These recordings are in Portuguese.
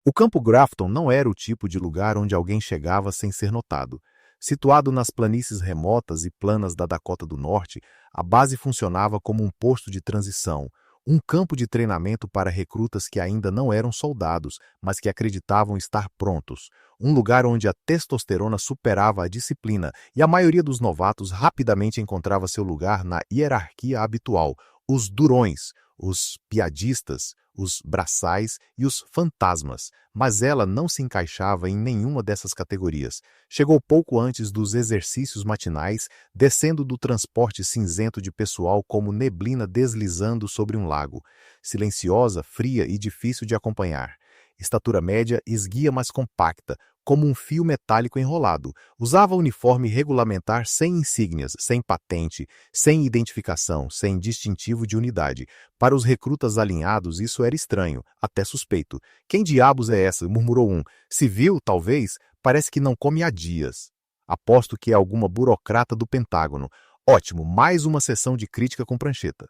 O Campo Grafton não era o tipo de lugar onde alguém chegava sem ser notado. Situado nas planícies remotas e planas da Dakota do Norte, a base funcionava como um posto de transição, um campo de treinamento para recrutas que ainda não eram soldados, mas que acreditavam estar prontos. Um lugar onde a testosterona superava a disciplina e a maioria dos novatos rapidamente encontrava seu lugar na hierarquia habitual, os durões, os piadistas, os braçais e os fantasmas, mas ela não se encaixava em nenhuma dessas categorias. Chegou pouco antes dos exercícios matinais, descendo do transporte cinzento de pessoal como neblina deslizando sobre um lago. Silenciosa, fria e difícil de acompanhar. Estatura média, esguia, mas compacta, como um fio metálico enrolado. Usava uniforme regulamentar sem insígnias, sem patente, sem identificação, sem distintivo de unidade. Para os recrutas alinhados, isso era estranho, até suspeito. Quem diabos é essa? Murmurou um. Civil, talvez? Parece que não come há dias. Aposto que é alguma burocrata do Pentágono. Ótimo, mais uma sessão de crítica com prancheta.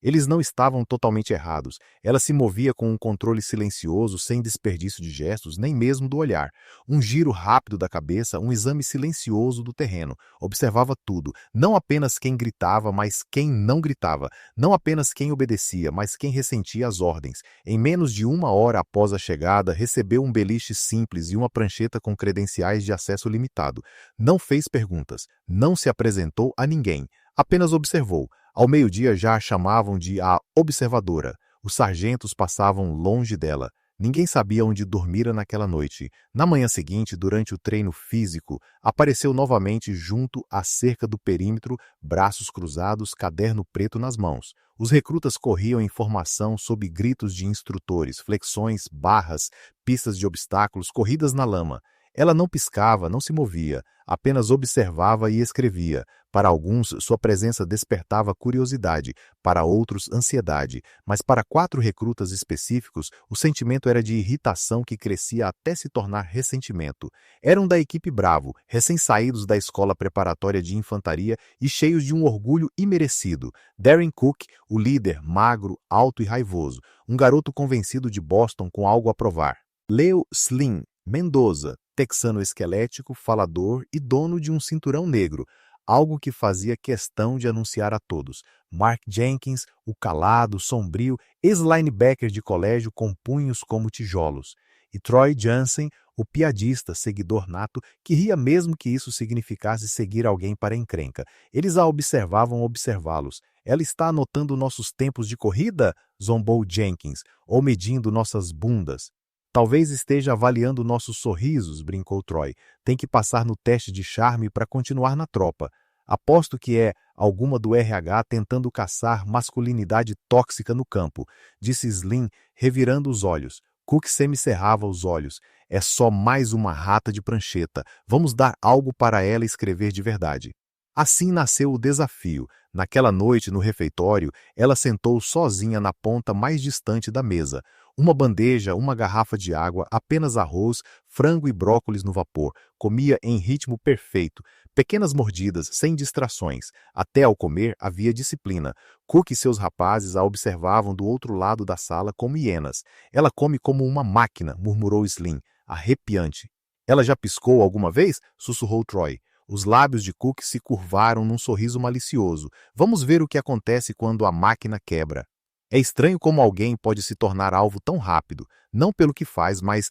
Eles não estavam totalmente errados. Ela se movia com um controle silencioso, sem desperdício de gestos, nem mesmo do olhar. Um giro rápido da cabeça, um exame silencioso do terreno. Observava tudo, não apenas quem gritava, mas quem não gritava. Não apenas quem obedecia, mas quem ressentia as ordens. Em menos de 1 hora após a chegada, recebeu um beliche simples e uma prancheta com credenciais de acesso limitado. Não fez perguntas, não se apresentou a ninguém, apenas observou. Ao meio-dia já a chamavam de a observadora. Os sargentos passavam longe dela. Ninguém sabia onde dormira naquela noite. Na manhã seguinte, durante o treino físico, apareceu novamente junto à cerca do perímetro, braços cruzados, caderno preto nas mãos. Os recrutas corriam em formação sob gritos de instrutores, flexões, barras, pistas de obstáculos, corridas na lama. Ela não piscava, não se movia, apenas observava e escrevia. Para alguns, sua presença despertava curiosidade, para outros, ansiedade, mas para 4 recrutas específicos, o sentimento era de irritação que crescia até se tornar ressentimento. Eram da equipe Bravo, recém-saídos da escola preparatória de infantaria e cheios de um orgulho imerecido. Darren Cook, o líder, magro, alto e raivoso, um garoto convencido de Boston com algo a provar. Leo Slim Mendoza, texano esquelético, falador e dono de um cinturão negro, algo que fazia questão de anunciar a todos. Mark Jenkins, o calado, sombrio, ex-linebacker de colégio com punhos como tijolos. E Troy Jansen, o piadista, seguidor nato, que ria mesmo que isso significasse seguir alguém para a encrenca. Eles a observavam observá-los. Ela está anotando nossos tempos de corrida? Zombou Jenkins. Ou medindo nossas bundas? Talvez esteja avaliando nossos sorrisos, brincou Troy. Tem que passar no teste de charme para continuar na tropa. Aposto que é alguma do RH tentando caçar masculinidade tóxica no campo, disse Slim, revirando os olhos. Cook semicerrava os olhos. É só mais uma rata de prancheta. Vamos dar algo para ela escrever de verdade. Assim nasceu o desafio. Naquela noite, no refeitório, ela sentou sozinha na ponta mais distante da mesa. Uma bandeja, uma garrafa de água, apenas arroz, frango e brócolis no vapor. Comia em ritmo perfeito. Pequenas mordidas, sem distrações. Até ao comer havia disciplina. Cook e seus rapazes a observavam do outro lado da sala como hienas. Ela come como uma máquina, murmurou Slim. Arrepiante. Ela já piscou alguma vez? Sussurrou Troy. Os lábios de Cook se curvaram num sorriso malicioso. Vamos ver o que acontece quando a máquina quebra. É estranho como alguém pode se tornar alvo tão rápido, não pelo que faz, mas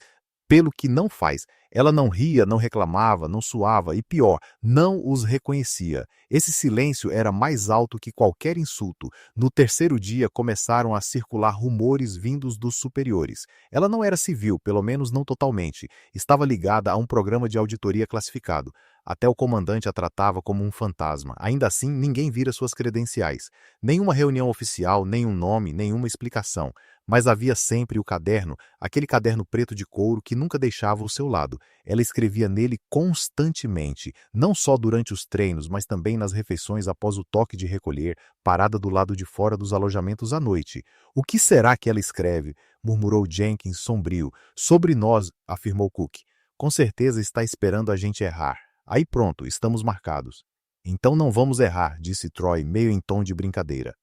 pelo que não faz. Ela não ria, não reclamava, não suava e, pior, não os reconhecia. Esse silêncio era mais alto que qualquer insulto. No terceiro dia começaram a circular rumores vindos dos superiores. Ela não era civil, pelo menos não totalmente. Estava ligada a um programa de auditoria classificado. Até o comandante a tratava como um fantasma. Ainda assim, ninguém vira suas credenciais. Nenhuma reunião oficial, nenhum nome, nenhuma explicação. Mas havia sempre o caderno, aquele caderno preto de couro que nunca deixava o seu lado. Ela escrevia nele constantemente, não só durante os treinos, mas também nas refeições após o toque de recolher, parada do lado de fora dos alojamentos à noite. O que será que ela escreve? Murmurou Jenkins, sombrio. Sobre nós, afirmou Cook. Com certeza está esperando a gente errar. Aí pronto, estamos marcados. Então não vamos errar, disse Troy, meio em tom de brincadeira.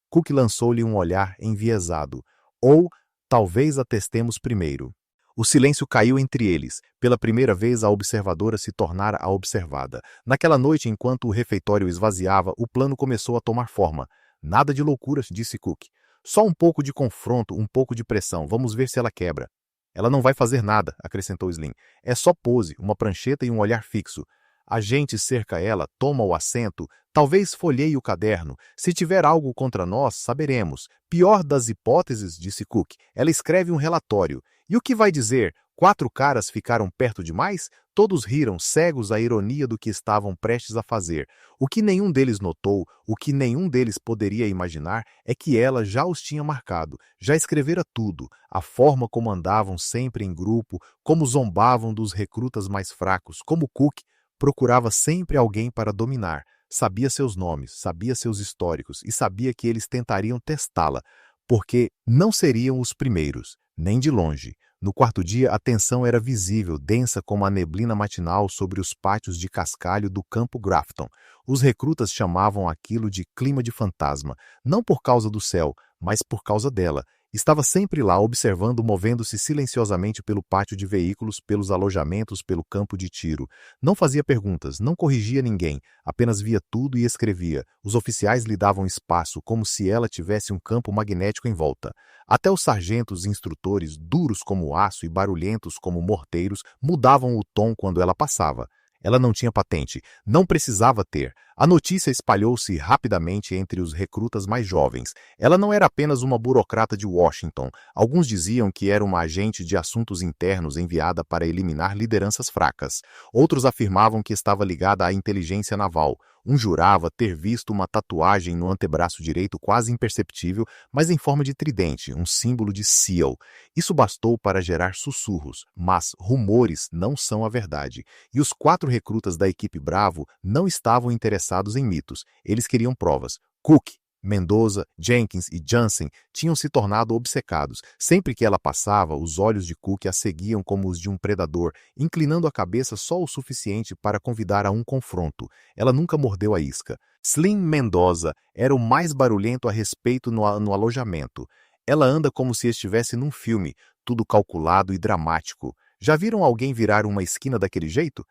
Cook lançou-lhe um olhar enviesado. Ou talvez a testemos primeiro. O silêncio caiu entre eles. Pela primeira vez, a observadora se tornara a observada. Naquela noite, enquanto o refeitório esvaziava, o plano começou a tomar forma. Nada de loucuras, disse Cook. Só um pouco de confronto, um pouco de pressão. Vamos ver se ela quebra. Ela não vai fazer nada, acrescentou Slim. É só pose, uma prancheta e um olhar fixo. A gente cerca ela, toma o assento, talvez folheie o caderno. Se tiver algo contra nós, saberemos. Pior das hipóteses, disse Cook, ela escreve um relatório. E o que vai dizer? 4 caras ficaram perto demais? Todos riram, cegos à ironia do que estavam prestes a fazer. O que nenhum deles notou, o que nenhum deles poderia imaginar, é que ela já os tinha marcado, já escrevera tudo, a forma como andavam sempre em grupo, como zombavam dos recrutas mais fracos, como Cook procurava sempre alguém para dominar, sabia seus nomes, sabia seus históricos e sabia que eles tentariam testá-la, porque não seriam os primeiros, nem de longe. No quarto dia, a tensão era visível, densa como a neblina matinal sobre os pátios de cascalho do campo Grafton. Os recrutas chamavam aquilo de clima de fantasma, não por causa do céu, mas por causa dela. Estava sempre lá, observando, movendo-se silenciosamente pelo pátio de veículos, pelos alojamentos, pelo campo de tiro. Não fazia perguntas, não corrigia ninguém, apenas via tudo e escrevia. Os oficiais lhe davam espaço, como se ela tivesse um campo magnético em volta. Até os sargentos e instrutores, duros como aço e barulhentos como morteiros, mudavam o tom quando ela passava. Ela não tinha patente, não precisava ter. A notícia espalhou-se rapidamente entre os recrutas mais jovens. Ela não era apenas uma burocrata de Washington. Alguns diziam que era uma agente de assuntos internos enviada para eliminar lideranças fracas. Outros afirmavam que estava ligada à inteligência naval. Um jurava ter visto uma tatuagem no antebraço direito quase imperceptível, mas em forma de tridente, um símbolo de SEAL. Isso bastou para gerar sussurros, mas rumores não são a verdade. E os 4 recrutas da equipe Bravo não estavam interessados em mitos. Eles queriam provas. Cook, Mendoza, Jenkins e Jansen tinham se tornado obcecados. Sempre que ela passava, os olhos de Cook a seguiam como os de um predador, inclinando a cabeça só o suficiente para convidar a um confronto. Ela nunca mordeu a isca. Slim Mendoza era o mais barulhento a respeito no alojamento. Ela anda como se estivesse num filme, tudo calculado e dramático. Já viram alguém virar uma esquina daquele jeito?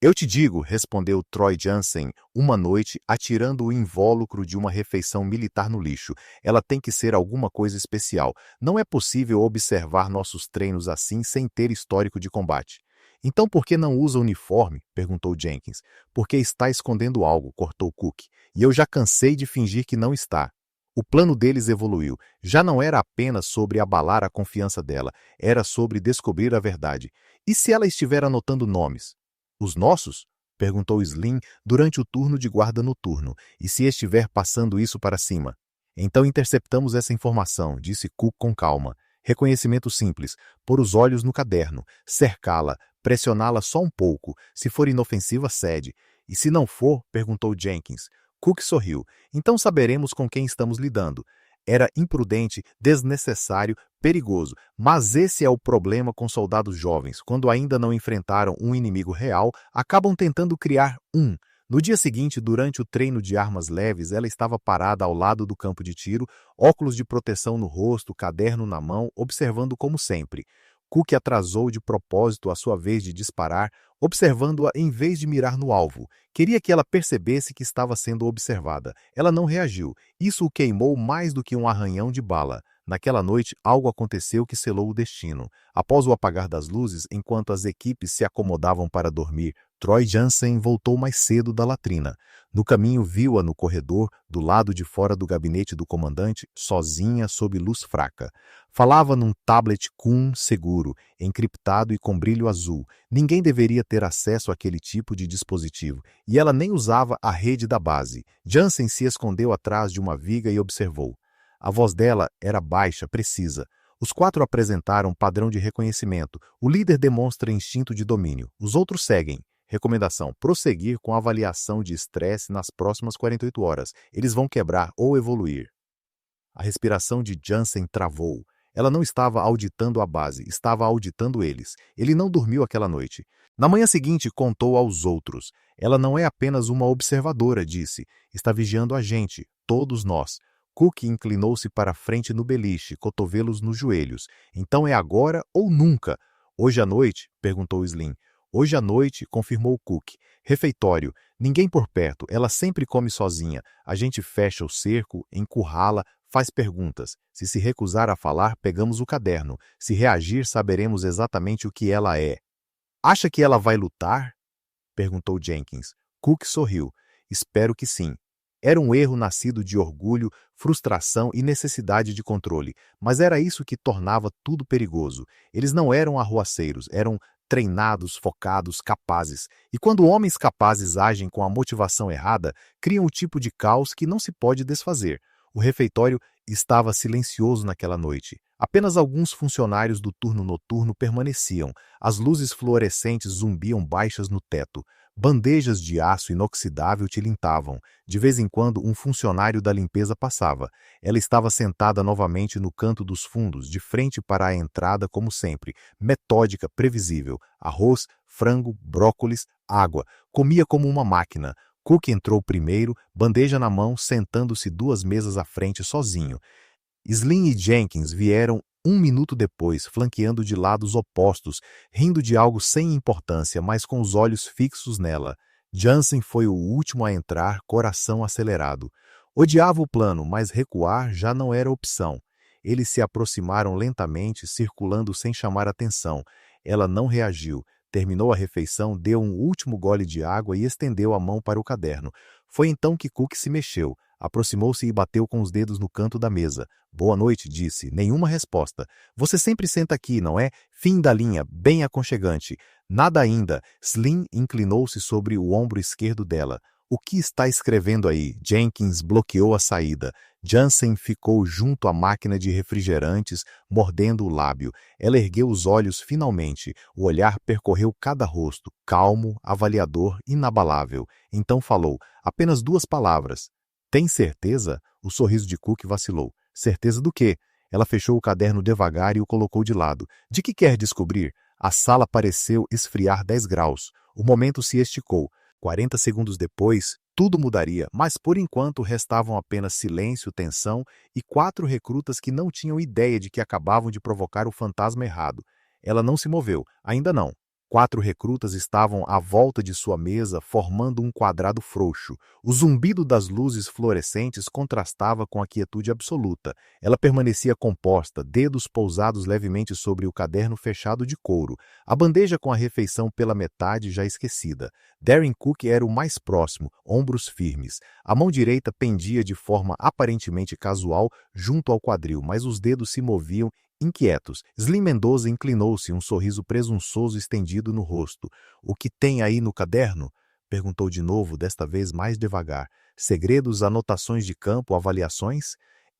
Eu te digo, respondeu Troy Jansen, uma noite, atirando o invólucro de uma refeição militar no lixo. Ela tem que ser alguma coisa especial. Não é possível observar nossos treinos assim sem ter histórico de combate. Então por que não usa uniforme? Perguntou Jenkins. Porque está escondendo algo, cortou Cook. E eu já cansei de fingir que não está. O plano deles evoluiu. Já não era apenas sobre abalar a confiança dela, era sobre descobrir a verdade. E se ela estiver anotando nomes? Os nossos? Perguntou Slim durante o turno de guarda noturno. E se estiver passando isso para cima? Então interceptamos essa informação, disse Cook com calma. Reconhecimento simples. Pôr os olhos no caderno. Cercá-la. Pressioná-la só um pouco. Se for inofensiva, cede. E se não for? Perguntou Jenkins. Cook sorriu. Então saberemos com quem estamos lidando. Era imprudente, desnecessário, perigoso, mas esse é o problema com soldados jovens. Quando ainda não enfrentaram um inimigo real, acabam tentando criar um. No dia seguinte, durante o treino de armas leves, ela estava parada ao lado do campo de tiro, óculos de proteção no rosto, caderno na mão, observando como sempre. Cook atrasou de propósito a sua vez de disparar, observando-a em vez de mirar no alvo. Queria que ela percebesse que estava sendo observada. Ela não reagiu. Isso o queimou mais do que um arranhão de bala. Naquela noite, algo aconteceu que selou o destino. Após o apagar das luzes, enquanto as equipes se acomodavam para dormir, Troy Jansen voltou mais cedo da latrina. No caminho, viu-a no corredor, do lado de fora do gabinete do comandante, sozinha sob luz fraca. Falava num tablet Kuhn seguro, encriptado e com brilho azul. Ninguém deveria ter acesso àquele tipo de dispositivo, e ela nem usava a rede da base. Jansen se escondeu atrás de uma viga e observou. A voz dela era baixa, precisa. Os 4 apresentaram padrão de reconhecimento. O líder demonstra instinto de domínio. Os outros seguem. Recomendação: prosseguir com a avaliação de estresse nas próximas 48 horas. Eles vão quebrar ou evoluir. A respiração de Jansen travou. Ela não estava auditando a base, estava auditando eles. Ele não dormiu aquela noite. Na manhã seguinte, contou aos outros. Ela não é apenas uma observadora, disse. Está vigiando a gente, todos nós. Cook inclinou-se para a frente no beliche, cotovelos nos joelhos. Então é agora ou nunca. Hoje à noite? Perguntou Slim. Hoje à noite, confirmou Cook. Refeitório. Ninguém por perto, ela sempre come sozinha. A gente fecha o cerco, encurrala, faz perguntas. Se recusar a falar, pegamos o caderno. Se reagir, saberemos exatamente o que ela é. Acha que ela vai lutar? Perguntou Jenkins. Cook sorriu. Espero que sim. Era um erro nascido de orgulho, frustração e necessidade de controle, mas era isso que tornava tudo perigoso. Eles não eram arruaceiros, eram treinados, focados, capazes. E quando homens capazes agem com a motivação errada, criam o tipo de caos que não se pode desfazer. O refeitório estava silencioso naquela noite. Apenas alguns funcionários do turno noturno permaneciam. As luzes fluorescentes zumbiam baixas no teto. Bandejas de aço inoxidável tilintavam. De vez em quando, um funcionário da limpeza passava. Ela estava sentada novamente no canto dos fundos, de frente para a entrada como sempre, metódica, previsível. Arroz, frango, brócolis, água. Comia como uma máquina. Cook entrou primeiro, bandeja na mão, sentando-se 2 mesas à frente sozinho. Slim e Jenkins vieram 1 minuto depois, flanqueando de lados opostos, rindo de algo sem importância, mas com os olhos fixos nela. Jansen foi o último a entrar, coração acelerado. Odiava o plano, mas recuar já não era opção. Eles se aproximaram lentamente, circulando sem chamar atenção. Ela não reagiu. Terminou a refeição, deu um último gole de água e estendeu a mão para o caderno. Foi então que Cook se mexeu. Aproximou-se e bateu com os dedos no canto da mesa. Boa noite, disse. Nenhuma resposta. Você sempre senta aqui, não é? Fim da linha, bem aconchegante. Nada ainda. Slim inclinou-se sobre o ombro esquerdo dela. O que está escrevendo aí? Jenkins bloqueou a saída. Jansen ficou junto à máquina de refrigerantes, mordendo o lábio. Ela ergueu os olhos finalmente. O olhar percorreu cada rosto, calmo, avaliador, inabalável. Então falou, apenas 2 palavras. Tem certeza? O sorriso de Cook vacilou. Certeza do quê? Ela fechou o caderno devagar e o colocou de lado. De que quer descobrir? A sala pareceu esfriar 10 graus. O momento se esticou. 40 segundos depois, tudo mudaria, mas por enquanto restavam apenas silêncio, tensão e 4 recrutas que não tinham ideia de que acabavam de provocar o fantasma errado. Ela não se moveu, ainda não. 4 recrutas estavam à volta de sua mesa, formando um quadrado frouxo. O zumbido das luzes fluorescentes contrastava com a quietude absoluta. Ela permanecia composta, dedos pousados levemente sobre o caderno fechado de couro, a bandeja com a refeição pela metade já esquecida. Darren Cook era o mais próximo, ombros firmes. A mão direita pendia de forma aparentemente casual junto ao quadril, mas os dedos se moviam inquietos. Slim Mendoza inclinou-se, um sorriso presunçoso estendido no rosto. O que tem aí no caderno? Perguntou de novo, desta vez mais devagar. Segredos, anotações de campo, avaliações?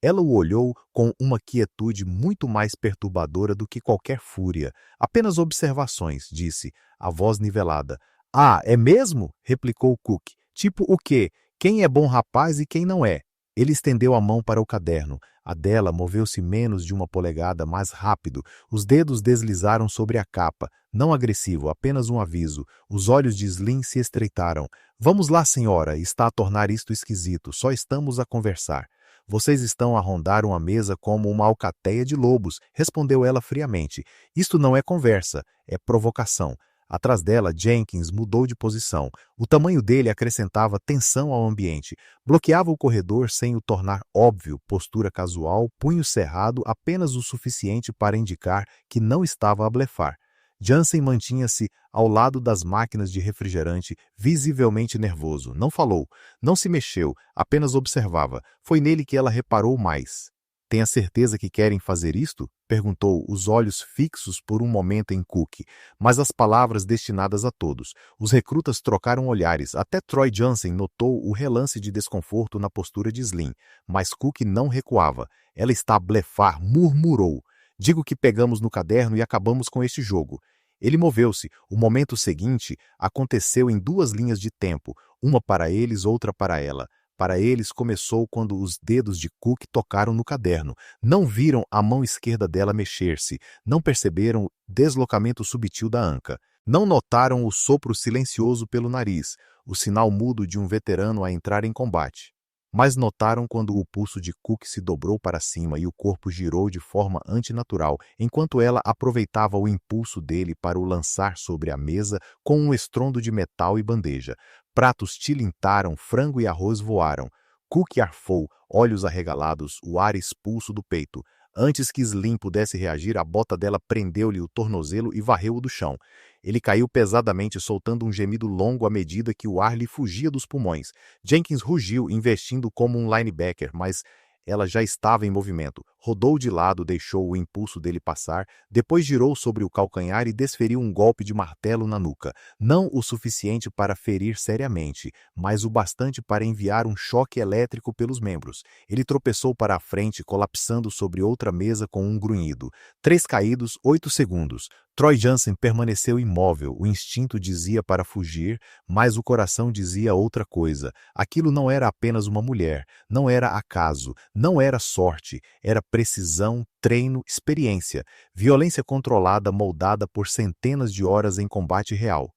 Ela o olhou com uma quietude muito mais perturbadora do que qualquer fúria. Apenas observações, disse, a voz nivelada. Ah, é mesmo? Replicou Cook. Tipo o quê? Quem é bom rapaz e quem não é? Ele estendeu a mão para o caderno. A dela moveu-se menos de 1 polegada, mais rápido. Os dedos deslizaram sobre a capa. Não agressivo, apenas um aviso. Os olhos de Slim se estreitaram. Vamos lá, senhora, está a tornar isto esquisito. Só estamos a conversar. Vocês estão a rondar uma mesa como uma alcateia de lobos, respondeu ela friamente. Isto não é conversa, é provocação. Atrás dela, Jenkins mudou de posição. O tamanho dele acrescentava tensão ao ambiente. Bloqueava o corredor sem o tornar óbvio, postura casual, punho cerrado apenas o suficiente para indicar que não estava a blefar. Jansen mantinha-se ao lado das máquinas de refrigerante, visivelmente nervoso. Não falou, não se mexeu, apenas observava. Foi nele que ela reparou mais. Tem a certeza que querem fazer isto? Perguntou, os olhos fixos por um momento em Cook, mas as palavras destinadas a todos. Os recrutas trocaram olhares, até Troy Jansen notou o relance de desconforto na postura de Slim, mas Cook não recuava. Ela está a blefar, murmurou. Digo que pegamos no caderno e acabamos com este jogo. Ele moveu-se. O momento seguinte aconteceu em 2 linhas de tempo, uma para eles, outra para ela. Para eles começou quando os dedos de Cook tocaram no caderno. Não viram a mão esquerda dela mexer-se. Não perceberam o deslocamento sutil da anca. Não notaram o sopro silencioso pelo nariz, o sinal mudo de um veterano a entrar em combate. mas notaram quando o pulso de Cook se dobrou para cima e o corpo girou de forma antinatural, enquanto ela aproveitava o impulso dele para o lançar sobre a mesa com um estrondo de metal e bandeja. Pratos tilintaram, frango e arroz voaram. Cook arfou, olhos arregalados, o ar expulso do peito. Antes que Slim pudesse reagir, a bota dela prendeu-lhe o tornozelo e varreu-o do chão. Ele caiu pesadamente, soltando um gemido longo à medida que o ar lhe fugia dos pulmões. Jenkins rugiu, investindo como um linebacker, mas ela já estava em movimento. Rodou de lado, deixou o impulso dele passar, depois girou sobre o calcanhar e desferiu um golpe de martelo na nuca. Não o suficiente para ferir seriamente, mas o bastante para enviar um choque elétrico pelos membros. Ele tropeçou para a frente, colapsando sobre outra mesa com um grunhido. 3 caídos, 8 segundos. Troy Jansen permaneceu imóvel. O instinto dizia para fugir, mas o coração dizia outra coisa. Aquilo não era apenas uma mulher, não era acaso, não era sorte, era precisão, treino, experiência, violência controlada moldada por centenas de horas em combate real.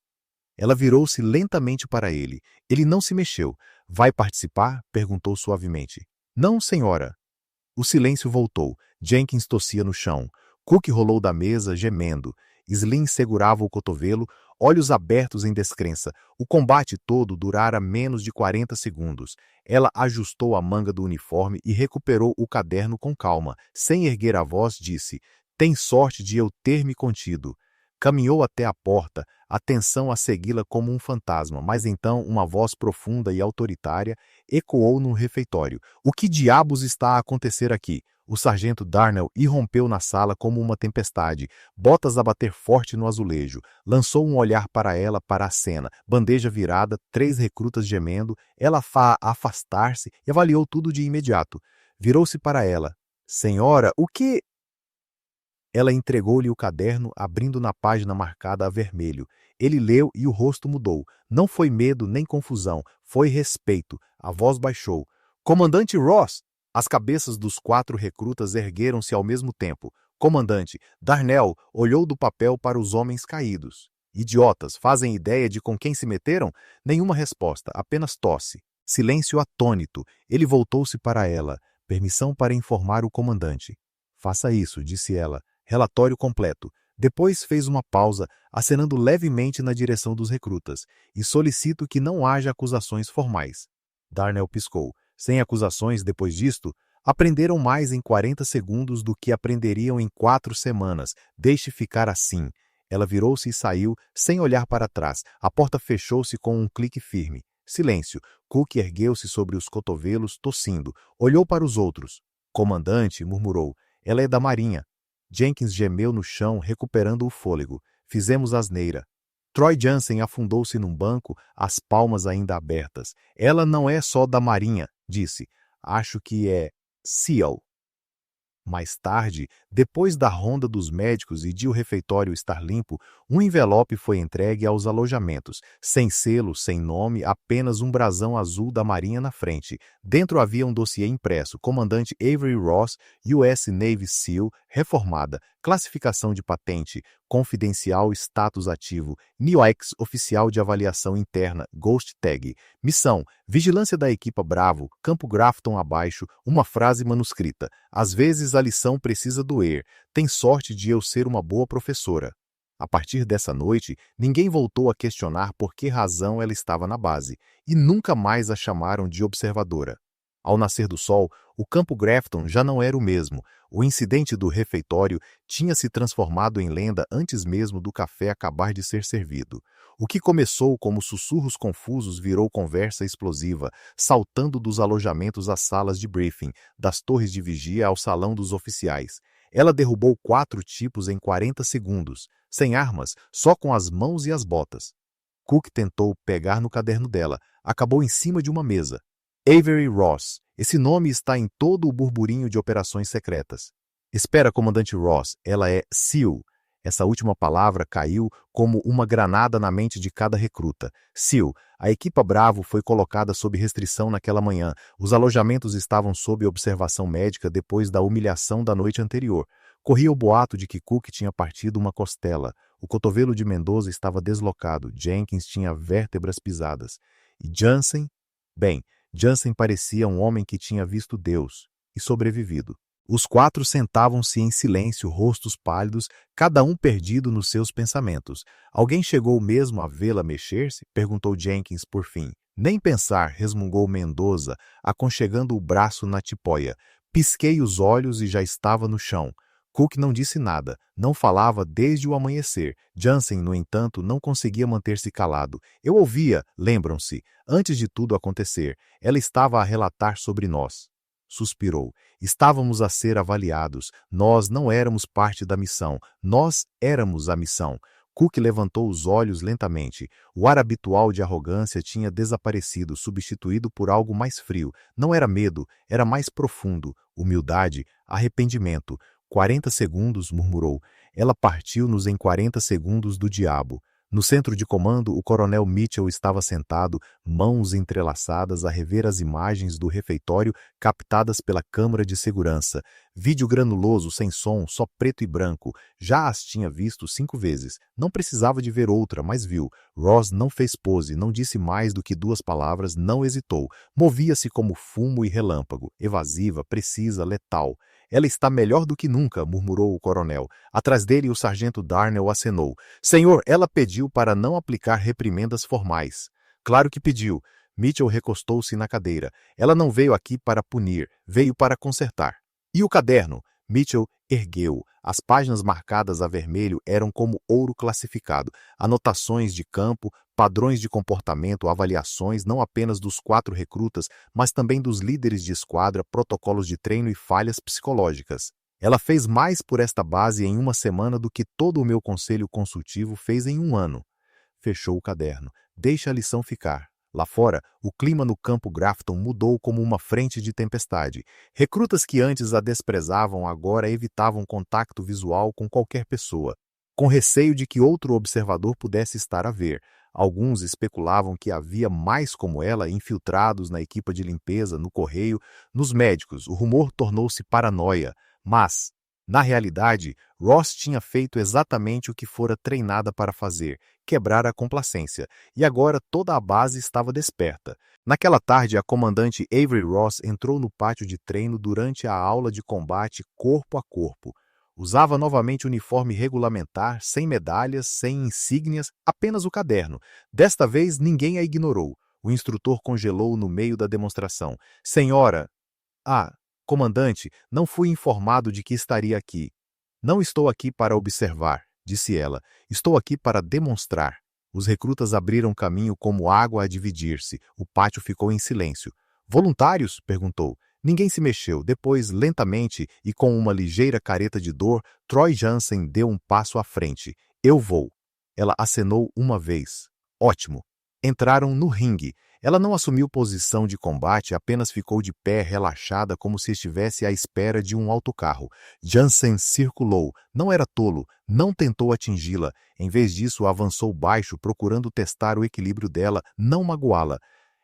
Ela virou-se lentamente para ele. Ele não se mexeu. Vai participar? Perguntou suavemente. Não, senhora. O silêncio voltou. Jenkins tossia no chão. Cook rolou da mesa, gemendo. Slim segurava o cotovelo, olhos abertos em descrença. O combate todo durara menos de 40 segundos. Ela ajustou a manga do uniforme e recuperou o caderno com calma. Sem erguer a voz, disse: "Tem sorte de eu ter me contido." Caminhou até a porta, a tensão a segui-la como um fantasma, mas então uma voz profunda e autoritária ecoou no refeitório. "O que diabos está a acontecer aqui?" O sargento Darnell irrompeu na sala como uma tempestade, botas a bater forte no azulejo. Lançou um olhar para ela, para a cena, bandeja virada, 3 recrutas gemendo, ela afastar-se e avaliou tudo de imediato. Virou-se para ela. "Senhora, o que..." Ela entregou-lhe o caderno, abrindo na página marcada a vermelho. Ele leu e o rosto mudou. Não foi medo nem confusão, foi respeito. A voz baixou. "Comandante Ross!" As cabeças dos 4 recrutas ergueram-se ao mesmo tempo. "Comandante!" Darnell olhou do papel para os homens caídos. "Idiotas, fazem ideia de com quem se meteram?" Nenhuma resposta, apenas tosse. Silêncio atônito. Ele voltou-se para ela. "Permissão para informar o comandante." "Faça isso", disse ela. Relatório completo. Depois fez uma pausa, acenando levemente na direção dos recrutas. "E solicito que não haja acusações formais." Darnell piscou. "Sem acusações depois disto? Aprenderam mais em 40 segundos do que aprenderiam em 4 semanas. Deixe ficar assim." Ela virou-se e saiu, sem olhar para trás. A porta fechou-se com um clique firme. Silêncio. Cook ergueu-se sobre os cotovelos, tossindo. Olhou para os outros. "Comandante", murmurou. "Ela é da Marinha." Jenkins gemeu no chão, recuperando o fôlego. "Fizemos asneira." Troy Jansen afundou-se num banco, as palmas ainda abertas. "Ela não é só da Marinha", disse. "Acho que é SEAL." Mais tarde, depois da ronda dos médicos e de o refeitório estar limpo, um envelope foi entregue aos alojamentos, sem selo, sem nome, apenas um brasão azul da Marinha na frente. Dentro havia um dossiê impresso: Comandante Avery Ross, US Navy SEAL, reformada, classificação de patente, confidencial, status ativo, NIOX, oficial de avaliação interna, Ghost Tag. Missão: vigilância da equipa Bravo, Campo Grafton abaixo, uma frase manuscrita: "Às vezes a lição precisa doer. Tem sorte de eu ser uma boa professora." A partir dessa noite, ninguém voltou a questionar por que razão ela estava na base, e nunca mais a chamaram de observadora. Ao nascer do sol, o Campo Grafton já não era o mesmo. O incidente do refeitório tinha se transformado em lenda antes mesmo do café acabar de ser servido. O que começou como sussurros confusos virou conversa explosiva, saltando dos alojamentos às salas de briefing, das torres de vigia ao salão dos oficiais. Ela derrubou 4 tipos em 40 segundos, sem armas, só com as mãos e as botas. Cook tentou pegar no caderno dela, acabou em cima de uma mesa. Avery Ross. Esse nome está em todo o burburinho de operações secretas. "Espera, comandante Ross, ela é SEAL." Essa última palavra caiu como uma granada na mente de cada recruta. SEAL. A equipa Bravo foi colocada sob restrição naquela manhã. Os alojamentos estavam sob observação médica depois da humilhação da noite anterior. Corria o boato de que Cook tinha partido uma costela. O cotovelo de Mendoza estava deslocado. Jenkins tinha vértebras pisadas. E Jansen? Bem, Jansen parecia um homem que tinha visto Deus e sobrevivido. Os quatro sentavam-se em silêncio, rostos pálidos, cada um perdido nos seus pensamentos. Alguém chegou mesmo a vê-la mexer-se? Perguntou Jenkins por fim. Nem pensar, resmungou Mendoza, aconchegando o braço na tipóia. Pisquei os olhos e já estava no chão. Cook não disse nada, não falava desde o amanhecer. Jansen, no entanto, não conseguia manter-se calado. Eu ouvia, lembram-se, antes de tudo acontecer. Ela estava a relatar sobre nós. Suspirou. Estávamos a ser avaliados. Nós não éramos parte da missão. Nós éramos a missão. Cook levantou os olhos lentamente. O ar habitual de arrogância tinha desaparecido, substituído por algo mais frio. Não era medo, era mais profundo. Humildade, arrependimento. 40 segundos, murmurou. Ela partiu-nos em 40 segundos do diabo. No centro de comando, o coronel Mitchell estava sentado, mãos entrelaçadas, a rever as imagens do refeitório captadas pela câmara de segurança. Vídeo granuloso, sem som, só preto e branco. Já as tinha visto 5 vezes. Não precisava de ver outra, mas viu. Ross não fez pose, não disse mais do que 2 palavras, não hesitou. Movia-se como fumo e relâmpago, evasiva, precisa, letal. Ela está melhor do que nunca, murmurou o coronel. Atrás dele, o sargento Darnell acenou. Senhor, ela pediu para não aplicar reprimendas formais. Claro que pediu. Mitchell recostou-se na cadeira. Ela não veio aqui para punir, veio para consertar. E o caderno? Mitchell ergueu. As páginas marcadas a vermelho eram como ouro classificado. Anotações de campo, padrões de comportamento, avaliações não apenas dos 4 recrutas, mas também dos líderes de esquadra, protocolos de treino e falhas psicológicas. Ela fez mais por esta base em 1 semana do que todo o meu conselho consultivo fez em 1 ano. Fechou o caderno. Deixa a lição ficar. Lá fora, o clima no campo Grafton mudou como uma frente de tempestade. Recrutas que antes a desprezavam agora evitavam contato visual com qualquer pessoa, com receio de que outro observador pudesse estar a ver. Alguns especulavam que havia mais como ela infiltrados na equipa de limpeza, no correio, nos médicos. O rumor tornou-se paranoia. Mas, na realidade, Ross tinha feito exatamente o que fora treinada para fazer, quebrar a complacência, e agora toda a base estava desperta. Naquela tarde, a comandante Avery Ross entrou no pátio de treino durante a aula de combate corpo a corpo. Usava novamente o uniforme regulamentar, sem medalhas, sem insígnias, apenas o caderno. Desta vez, ninguém a ignorou. O instrutor congelou no meio da demonstração. Senhora... comandante, não fui informado de que estaria aqui. Não estou aqui para observar, disse ela. Estou aqui para demonstrar. Os recrutas abriram caminho como água a dividir-se. O pátio ficou em silêncio. Voluntários? Perguntou. Ninguém se mexeu. Depois, lentamente e com uma ligeira careta de dor, Troy Jansen deu um passo à frente. Eu vou. Ela acenou uma vez. Ótimo. Entraram no ringue. Ela não assumiu posição de combate, apenas ficou de pé, relaxada, como se estivesse à espera de um autocarro. Jansen circulou. Não era tolo. Não tentou atingi-la. Em vez disso, avançou baixo, procurando testar o equilíbrio dela, não magoá-la.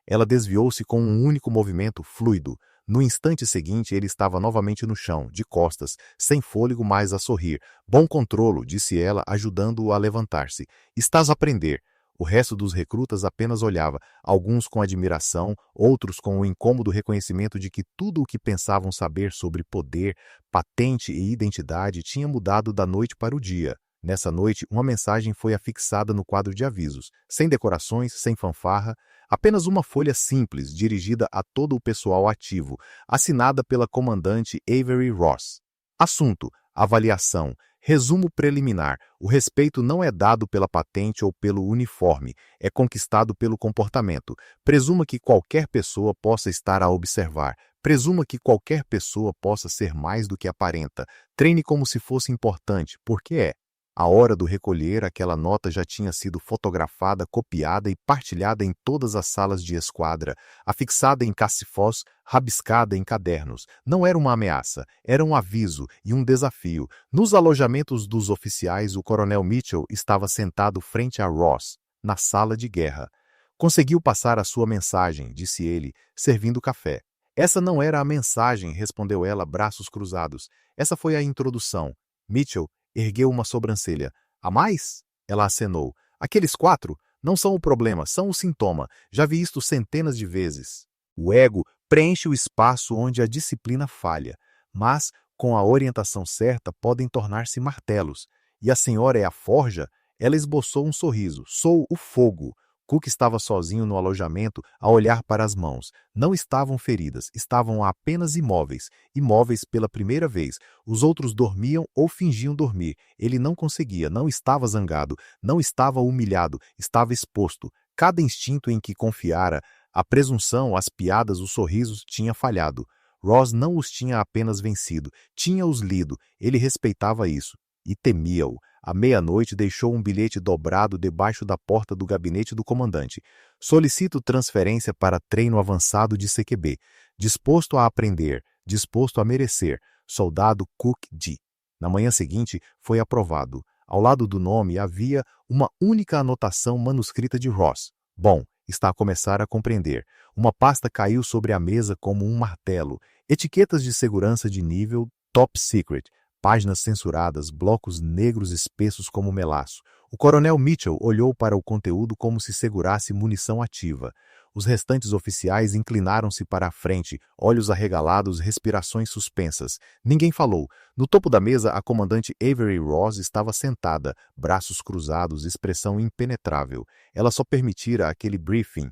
Ela desviou-se com um único movimento, fluido. No instante seguinte, ele estava novamente no chão, de costas, sem fôlego, mas a sorrir. Bom controlo, disse ela, ajudando-o a levantar-se. Estás a aprender. O resto dos recrutas apenas olhava, alguns com admiração, outros com o incômodo reconhecimento de que tudo o que pensavam saber sobre poder, patente e identidade tinha mudado da noite para o dia. Nessa noite, uma mensagem foi afixada no quadro de avisos, sem decorações, sem fanfarra, apenas uma folha simples dirigida a todo o pessoal ativo, assinada pela comandante Avery Ross. Assunto: avaliação. Resumo preliminar. O respeito não é dado pela patente ou pelo uniforme, é conquistado pelo comportamento. Presuma que qualquer pessoa possa estar a observar. Presuma que qualquer pessoa possa ser mais do que aparenta. Treine como se fosse importante, porque é. A hora do recolher, aquela nota já tinha sido fotografada, copiada e partilhada em todas as salas de esquadra, afixada em cacifós, rabiscada em cadernos. Não era uma ameaça, era um aviso e um desafio. Nos alojamentos dos oficiais, o coronel Mitchell estava sentado frente a Ross, na sala de guerra. Conseguiu passar a sua mensagem, disse ele, servindo café. Essa não era a mensagem, respondeu ela, braços cruzados. Essa foi a introdução. Mitchell ergueu uma sobrancelha. Há mais? Ela acenou. Aqueles 4 não são o problema, são o sintoma. Já vi isto centenas de vezes. O ego preenche o espaço onde a disciplina falha, mas, com a orientação certa, podem tornar-se martelos. E a senhora é a forja? Ela esboçou um sorriso. Sou o fogo. Cook estava sozinho no alojamento a olhar para as mãos. Não estavam feridas, estavam apenas imóveis. Imóveis pela primeira vez. Os outros dormiam ou fingiam dormir. Ele não conseguia, não estava zangado, não estava humilhado, estava exposto. Cada instinto em que confiara, a presunção, as piadas, os sorrisos, tinha falhado. Ross não os tinha apenas vencido, tinha-os lido. Ele respeitava isso e temia-o. À meia-noite deixou um bilhete dobrado debaixo da porta do gabinete do comandante. Solicito transferência para treino avançado de CQB. Disposto a aprender, disposto a merecer. Soldado Cook D. Na manhã seguinte, foi aprovado. Ao lado do nome havia uma única anotação manuscrita de Ross. Bom, está a começar a compreender. Uma pasta caiu sobre a mesa como um martelo. Etiquetas de segurança de nível Top Secret. Páginas censuradas, blocos negros espessos como melaço. O coronel Mitchell olhou para o conteúdo como se segurasse munição ativa. Os restantes oficiais inclinaram-se para a frente, olhos arregalados, respirações suspensas. Ninguém falou. No topo da mesa, a comandante Avery Ross estava sentada, braços cruzados, expressão impenetrável. Ela só permitira aquele briefing,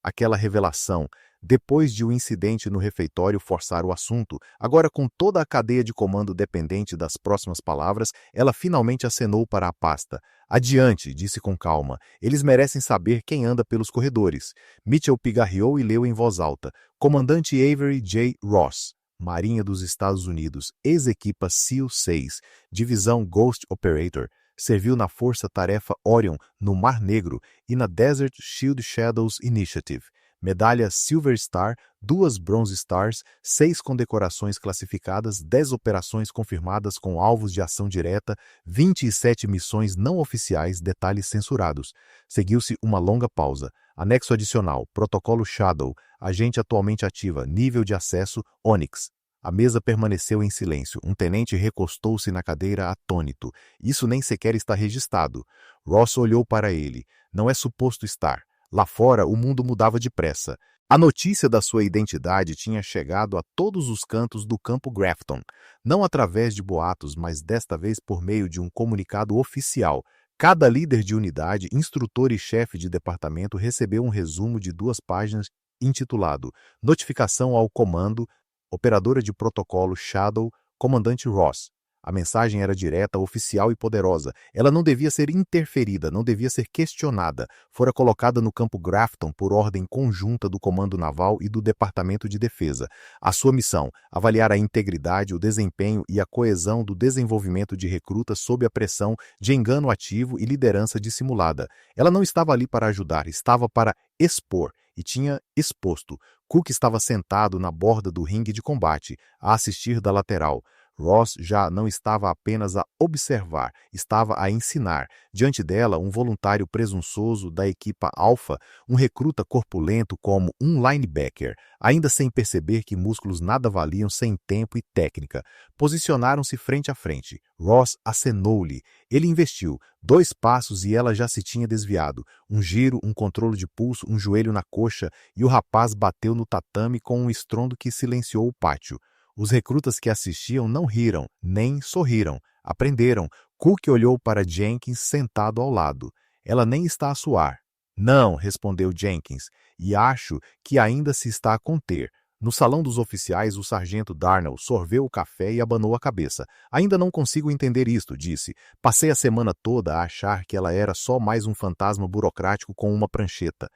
aquela revelação, depois de o incidente no refeitório forçar o assunto. Agora, com toda a cadeia de comando dependente das próximas palavras, ela finalmente acenou para a pasta. Adiante, disse com calma. Eles merecem saber quem anda pelos corredores. Mitchell pigarreou e leu em voz alta. Comandante Avery J. Ross, Marinha dos Estados Unidos, ex-equipa SEAL 6, Divisão Ghost Operator. Serviu na Força-Tarefa Orion, no Mar Negro, e na Desert Shield Shadows Initiative. Medalha Silver Star, 2 Bronze Stars, 6 condecorações classificadas, 10 operações confirmadas com alvos de ação direta, 27 missões não oficiais, detalhes censurados. Seguiu-se uma longa pausa. Anexo adicional, Protocolo Shadow, agente atualmente ativa, nível de acesso, Onyx. A mesa permaneceu em silêncio. Um tenente recostou-se na cadeira atônito. Isso nem sequer está registrado. Ross olhou para ele. Não é suposto estar. Lá fora, o mundo mudava depressa. A notícia da sua identidade tinha chegado a todos os cantos do campo Grafton. Não através de boatos, mas desta vez por meio de um comunicado oficial. Cada líder de unidade, instrutor e chefe de departamento recebeu um resumo de 2 páginas intitulado Notificação ao Comando, Operadora de Protocolo Shadow, Comandante Ross. A mensagem era direta, oficial e poderosa. Ela não devia ser interferida, não devia ser questionada. Fora colocada no campo Grafton por ordem conjunta do Comando Naval e do Departamento de Defesa. A sua missão, avaliar a integridade, o desempenho e a coesão do desenvolvimento de recrutas sob a pressão de engano ativo e liderança dissimulada. Ela não estava ali para ajudar, estava para expor. E tinha exposto. Cook estava sentado na borda do ringue de combate, a assistir da lateral. Ross já não estava apenas a observar, estava a ensinar. Diante dela, um voluntário presunçoso da equipa Alpha, um recruta corpulento como um linebacker, ainda sem perceber que músculos nada valiam sem tempo e técnica. Posicionaram-se frente a frente. Ross acenou-lhe. Ele investiu. 2 passos e ela já se tinha desviado. Um giro, um controle de pulso, um joelho na coxa, e o rapaz bateu no tatame com um estrondo que silenciou o pátio. Os recrutas que assistiam não riram, nem sorriram. Aprenderam. Cook olhou para Jenkins sentado ao lado. Ela nem está a suar. Não, respondeu Jenkins, e acho que ainda se está a conter. No salão dos oficiais, o sargento Darnell sorveu o café e abanou a cabeça. Ainda não consigo entender isto, disse. Passei a semana toda a achar que ela era só mais um fantasma burocrático com uma prancheta.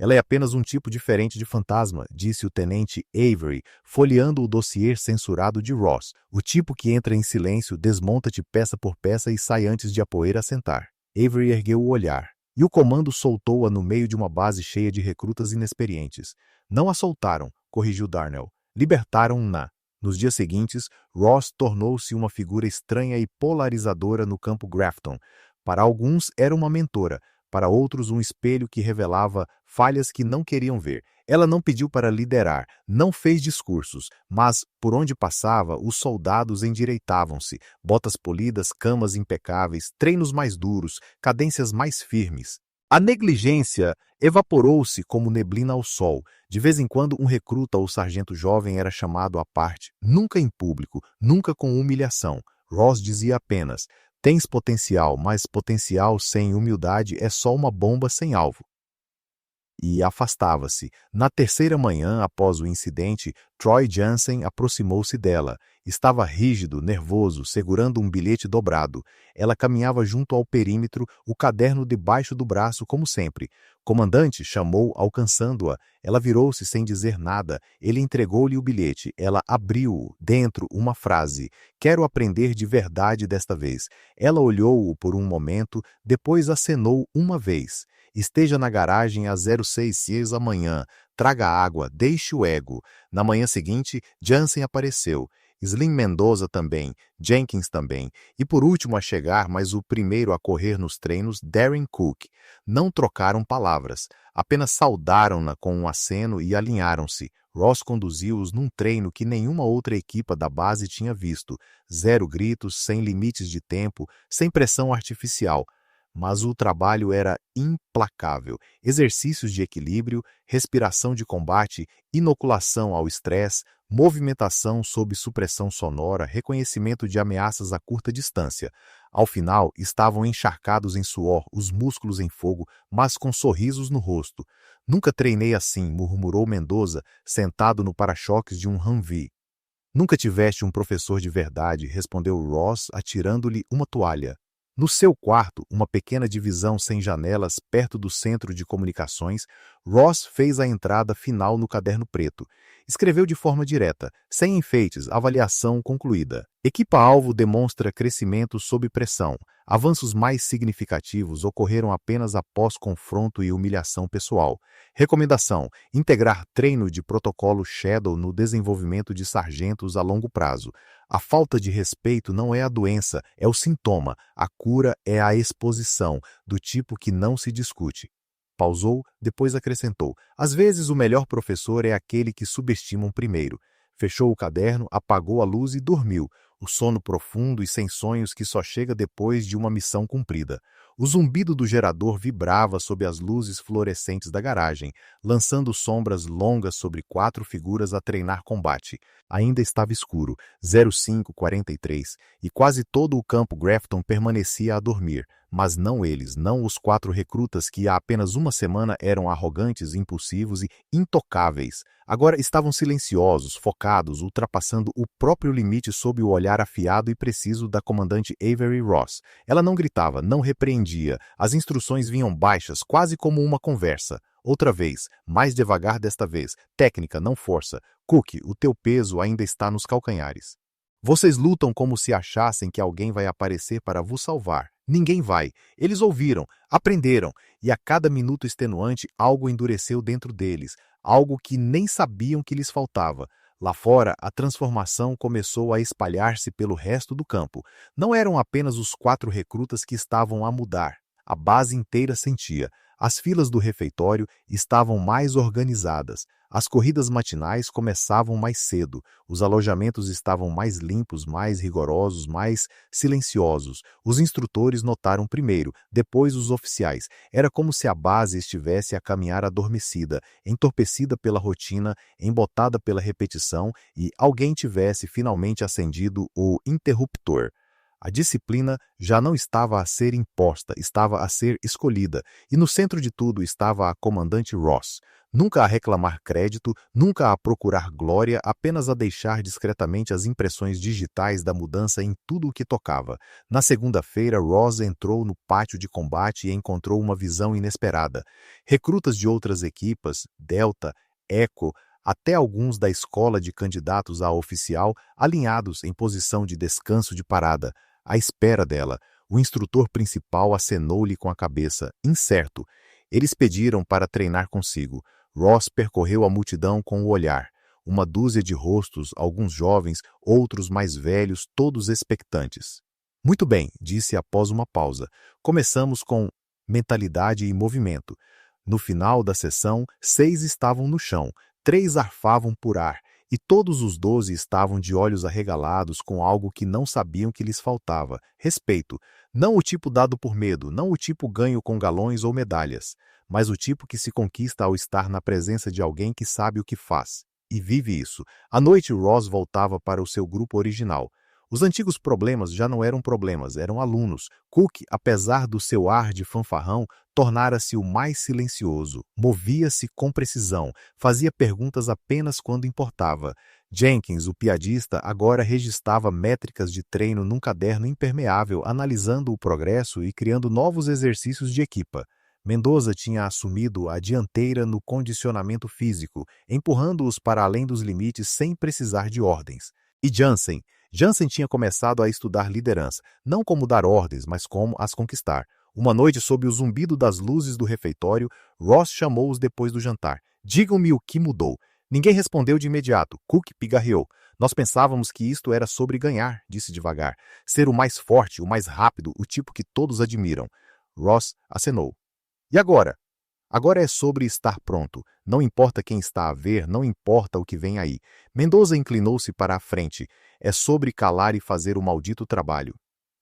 Ela é apenas um tipo diferente de fantasma, disse o tenente Avery, folheando o dossiê censurado de Ross. O tipo que entra em silêncio, desmonta-te peça por peça e sai antes de a poeira assentar. Avery ergueu o olhar. E o comando soltou-a no meio de uma base cheia de recrutas inexperientes. Não a soltaram, corrigiu Darnell. Libertaram-na. Nos dias seguintes, Ross tornou-se uma figura estranha e polarizadora no campo Grafton. Para alguns, era uma mentora. Para outros, um espelho que revelava falhas que não queriam ver. Ela não pediu para liderar, não fez discursos, mas, por onde passava, os soldados endireitavam-se. Botas polidas, camas impecáveis, treinos mais duros, cadências mais firmes. A negligência evaporou-se como neblina ao sol. De vez em quando, um recruta ou sargento jovem era chamado à parte, nunca em público, nunca com humilhação. Ross dizia apenas: tens potencial, mas potencial sem humildade é só uma bomba sem alvo. E afastava-se. Na terceira manhã após o incidente, Troy Jansen aproximou-se dela. Estava rígido, nervoso, segurando um bilhete dobrado. Ela caminhava junto ao perímetro, o caderno debaixo do braço, como sempre. Comandante chamou, alcançando-a. Ela virou-se sem dizer nada. Ele entregou-lhe o bilhete. Ela abriu-o. Dentro, uma frase: quero aprender de verdade desta vez. Ela olhou-o por um momento, depois acenou uma vez. Esteja na garagem às 06h amanhã. Traga água, deixe o ego. Na manhã seguinte, Jansen apareceu. Slim Mendoza também, Jenkins também. E por último a chegar, mas o primeiro a correr nos treinos, Darren Cook. Não trocaram palavras. Apenas saudaram-na com um aceno e alinharam-se. Ross conduziu-os num treino que nenhuma outra equipa da base tinha visto. 0 gritos, sem limites de tempo, sem pressão artificial. Mas o trabalho era implacável. Exercícios de equilíbrio, respiração de combate, inoculação ao estresse, movimentação sob supressão sonora, reconhecimento de ameaças a curta distância. Ao final, estavam encharcados em suor, os músculos em fogo, mas com sorrisos no rosto. Nunca treinei assim, murmurou Mendoza, sentado no para-choques de um Humvee. Nunca tiveste um professor de verdade, respondeu Ross, atirando-lhe uma toalha. No seu quarto, uma pequena divisão sem janelas perto do centro de comunicações, Ross fez a entrada final no caderno preto. Escreveu de forma direta, sem enfeites, avaliação concluída. Equipa-alvo demonstra crescimento sob pressão. Avanços mais significativos ocorreram apenas após confronto e humilhação pessoal. Recomendação: integrar treino de protocolo Shadow no desenvolvimento de sargentos a longo prazo. A falta de respeito não é a doença, é o sintoma. A cura é a exposição, do tipo que não se discute. Pausou, depois acrescentou: às vezes o melhor professor é aquele que subestimam primeiro. Fechou o caderno, apagou a luz e dormiu. O sono profundo e sem sonhos que só chega depois de uma missão cumprida. O zumbido do gerador vibrava sob as luzes fluorescentes da garagem, lançando sombras longas sobre 4 figuras a treinar combate. Ainda estava escuro, 05:43, e quase todo o campo Grafton permanecia a dormir. Mas não eles, não os 4 recrutas que há apenas uma semana eram arrogantes, impulsivos e intocáveis. Agora estavam silenciosos, focados, ultrapassando o próprio limite sob o olhar afiado e preciso da comandante Avery Ross. Ela não gritava, não repreendia. As instruções vinham baixas, quase como uma conversa. Outra vez, mais devagar desta vez. Técnica, não força. Cook, o teu peso ainda está nos calcanhares. Vocês lutam como se achassem que alguém vai aparecer para vos salvar. Ninguém vai. Eles ouviram, aprenderam, e a cada minuto extenuante algo endureceu dentro deles, algo que nem sabiam que lhes faltava. Lá fora, a transformação começou a espalhar-se pelo resto do campo. Não eram apenas os 4 recrutas que estavam a mudar. A base inteira sentia. As filas do refeitório estavam mais organizadas. As corridas matinais começavam mais cedo. Os alojamentos estavam mais limpos, mais rigorosos, mais silenciosos. Os instrutores notaram primeiro, depois os oficiais. Era como se a base estivesse a caminhar adormecida, entorpecida pela rotina, embotada pela repetição, e alguém tivesse finalmente acendido o interruptor. A disciplina já não estava a ser imposta, estava a ser escolhida, e no centro de tudo estava a comandante Ross. Nunca a reclamar crédito, nunca a procurar glória, apenas a deixar discretamente as impressões digitais da mudança em tudo o que tocava. Na segunda-feira, Ross entrou no pátio de combate e encontrou uma visão inesperada. Recrutas de outras equipas, Delta, Echo, até alguns da escola de candidatos a oficial, alinhados em posição de descanso de parada. À espera dela, o instrutor principal acenou-lhe com a cabeça, incerto. Eles pediram para treinar consigo. Ross percorreu a multidão com o olhar. Uma dúzia de rostos, alguns jovens, outros mais velhos, todos expectantes. Muito bem, disse após uma pausa. Começamos com mentalidade e movimento. No final da sessão, 6 estavam no chão, 3 arfavam por ar, E todos os 12 estavam de olhos arregalados com algo que não sabiam que lhes faltava: respeito. Não o tipo dado por medo, não o tipo ganho com galões ou medalhas, mas o tipo que se conquista ao estar na presença de alguém que sabe o que faz e vive isso. À noite, Ross voltava para o seu grupo original. Os antigos problemas já não eram problemas, eram alunos. Cook, apesar do seu ar de fanfarrão, tornara-se o mais silencioso, movia-se com precisão, fazia perguntas apenas quando importava. Jenkins, o piadista, agora registrava métricas de treino num caderno impermeável, analisando o progresso e criando novos exercícios de equipa. Mendoza tinha assumido a dianteira no condicionamento físico, empurrando-os para além dos limites sem precisar de ordens. E Jansen tinha começado a estudar liderança, não como dar ordens, mas como as conquistar. Uma noite, sob o zumbido das luzes do refeitório, Ross chamou-os depois do jantar. Digam-me o que mudou. Ninguém respondeu de imediato. Cook pigarreou. Nós pensávamos que isto era sobre ganhar, disse devagar. Ser o mais forte, o mais rápido, o tipo que todos admiram. Ross acenou. E agora? Agora é sobre estar pronto. Não importa quem está a ver, não importa o que vem aí. Mendoza inclinou-se para a frente. É sobre calar e fazer o maldito trabalho.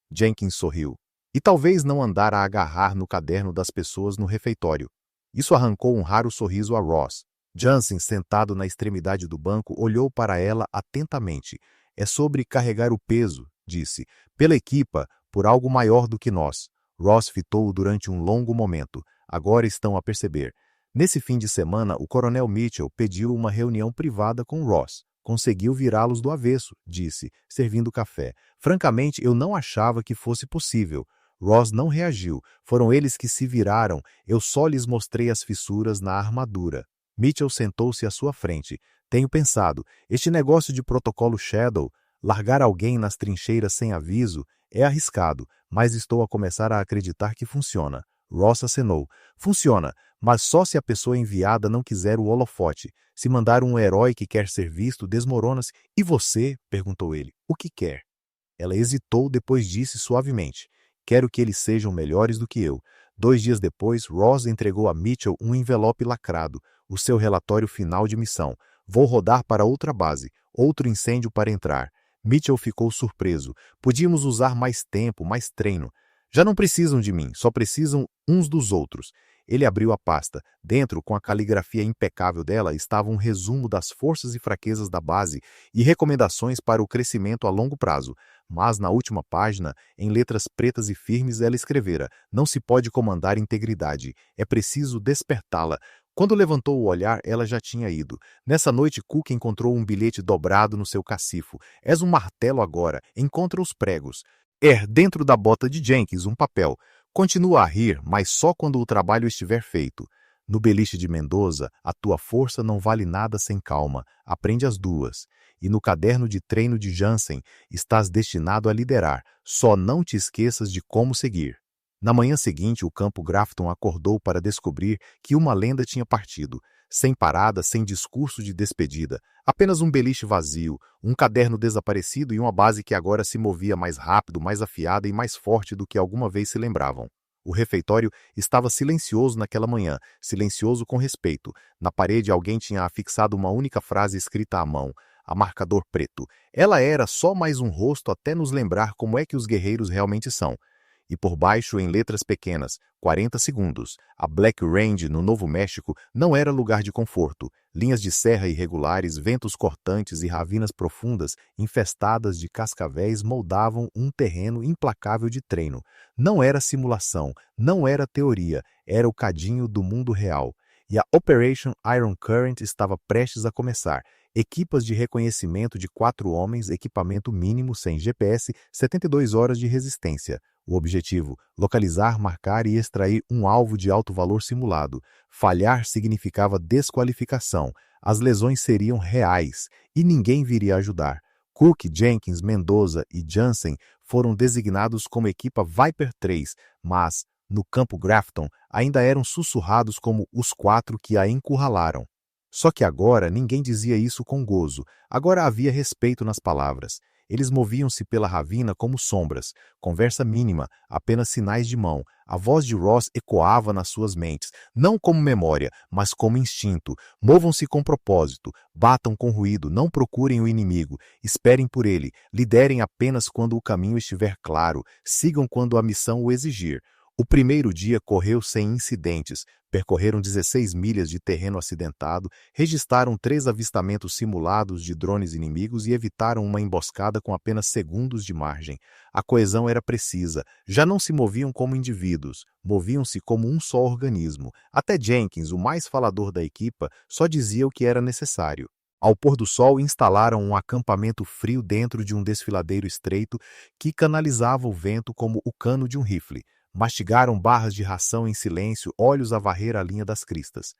Jenkins sorriu. E talvez não andar a agarrar no caderno das pessoas no refeitório. Isso arrancou um raro sorriso a Ross. Jansen, sentado na extremidade do banco, olhou para ela atentamente. É sobre carregar o peso, disse, pela equipa, por algo maior do que nós. Ross fitou-o durante um longo momento. Agora estão a perceber. Nesse fim de semana, o coronel Mitchell pediu uma reunião privada com Ross. Conseguiu virá-los do avesso, disse, servindo café. Francamente, eu não achava que fosse possível. Ross não reagiu. Foram eles que se viraram. Eu só lhes mostrei as fissuras na armadura. Mitchell sentou-se à sua frente. Tenho pensado, este negócio de protocolo Shadow, largar alguém nas trincheiras sem aviso, é arriscado, mas estou a começar a acreditar que funciona. Ross acenou. Funciona, mas só se a pessoa enviada não quiser o holofote. Se mandar um herói que quer ser visto, desmorona-se. E você? Perguntou ele. O que quer? Ela hesitou, depois disse suavemente. Quero que eles sejam melhores do que eu. 2 dias depois, Ross entregou a Mitchell um envelope lacrado, o seu relatório final de missão. Vou rodar para outra base, outro incêndio para entrar. Mitchell ficou surpreso. Podíamos usar mais tempo, mais treino. Já não precisam de mim, só precisam uns dos outros. Ele abriu a pasta. Dentro, com a caligrafia impecável dela, estava um resumo das forças e fraquezas da base e recomendações para o crescimento a longo prazo. Mas na última página, em letras pretas e firmes, ela escrevera: não se pode comandar integridade, é preciso despertá-la. Quando levantou o olhar, ela já tinha ido. Nessa noite, Cook encontrou um bilhete dobrado no seu cacifo. És um martelo agora, encontra os pregos. Dentro da bota de Jenkins, um papel. Continua a rir, mas só quando o trabalho estiver feito. No beliche de Mendoza, a tua força não vale nada sem calma. Aprende as duas. E no caderno de treino de Jansen, estás destinado a liderar. Só não te esqueças de como seguir. Na manhã seguinte, o campo Grafton acordou para descobrir que uma lenda tinha partido. Sem parada, sem discurso de despedida. Apenas um beliche vazio, um caderno desaparecido e uma base que agora se movia mais rápido, mais afiada e mais forte do que alguma vez se lembravam. O refeitório estava silencioso naquela manhã, silencioso com respeito. Na parede alguém tinha afixado uma única frase escrita à mão, a marcador preto. Ela era só mais um rosto até nos lembrar como é que os guerreiros realmente são. E por baixo, em letras pequenas, 40 segundos. A Black Range, no Novo México, não era lugar de conforto. Linhas de serra irregulares, ventos cortantes e ravinas profundas, infestadas de cascavéis, moldavam um terreno implacável de treino. Não era simulação, não era teoria, era o cadinho do mundo real. E a Operation Iron Current estava prestes a começar. Equipas de reconhecimento de 4 homens, equipamento mínimo sem GPS, 72 horas de resistência. O objetivo: localizar, marcar e extrair um alvo de alto valor simulado. Falhar significava desqualificação. As lesões seriam reais e ninguém viria ajudar. Cook, Jenkins, Mendoza e Jansen foram designados como equipa Viper 3, mas, no campo Grafton, ainda eram sussurrados como os 4 que a encurralaram. Só que agora ninguém dizia isso com gozo. Agora havia respeito nas palavras. Eles moviam-se pela ravina como sombras, conversa mínima, apenas sinais de mão. A voz de Ross ecoava nas suas mentes, não como memória, mas como instinto. Movam-se com propósito, batam com ruído, não procurem o inimigo, esperem por ele, liderem apenas quando o caminho estiver claro, sigam quando a missão o exigir. O primeiro dia correu sem incidentes, percorreram 16 milhas de terreno acidentado, registraram 3 avistamentos simulados de drones inimigos e evitaram uma emboscada com apenas segundos de margem. A coesão era precisa, já não se moviam como indivíduos, moviam-se como um só organismo. Até Jenkins, o mais falador da equipa, só dizia o que era necessário. Ao pôr do sol, instalaram um acampamento frio dentro de um desfiladeiro estreito que canalizava o vento como o cano de um rifle. Mastigaram barras de ração em silêncio, olhos a varrer a linha das cristas.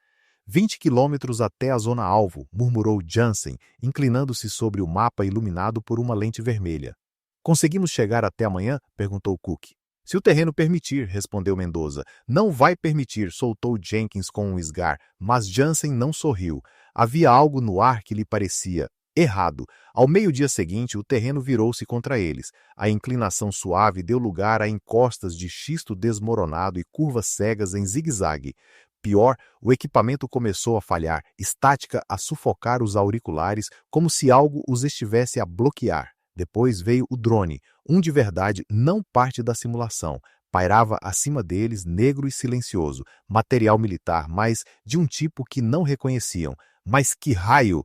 20 quilômetros até a zona-alvo, murmurou Jansen, inclinando-se sobre o mapa iluminado por uma lente vermelha. Conseguimos chegar até amanhã? Perguntou Cook. Se o terreno permitir, respondeu Mendoza. Não vai permitir, soltou Jenkins com um esgar, mas Jansen não sorriu. Havia algo no ar que lhe parecia errado. Ao meio-dia seguinte, o terreno virou-se contra eles. A inclinação suave deu lugar a encostas de xisto desmoronado e curvas cegas em zigue-zague. Pior, o equipamento começou a falhar, estática a sufocar os auriculares, como se algo os estivesse a bloquear. Depois veio o drone, um de verdade, não parte da simulação. Pairava acima deles, negro e silencioso, material militar, mas de um tipo que não reconheciam. Mas que raio!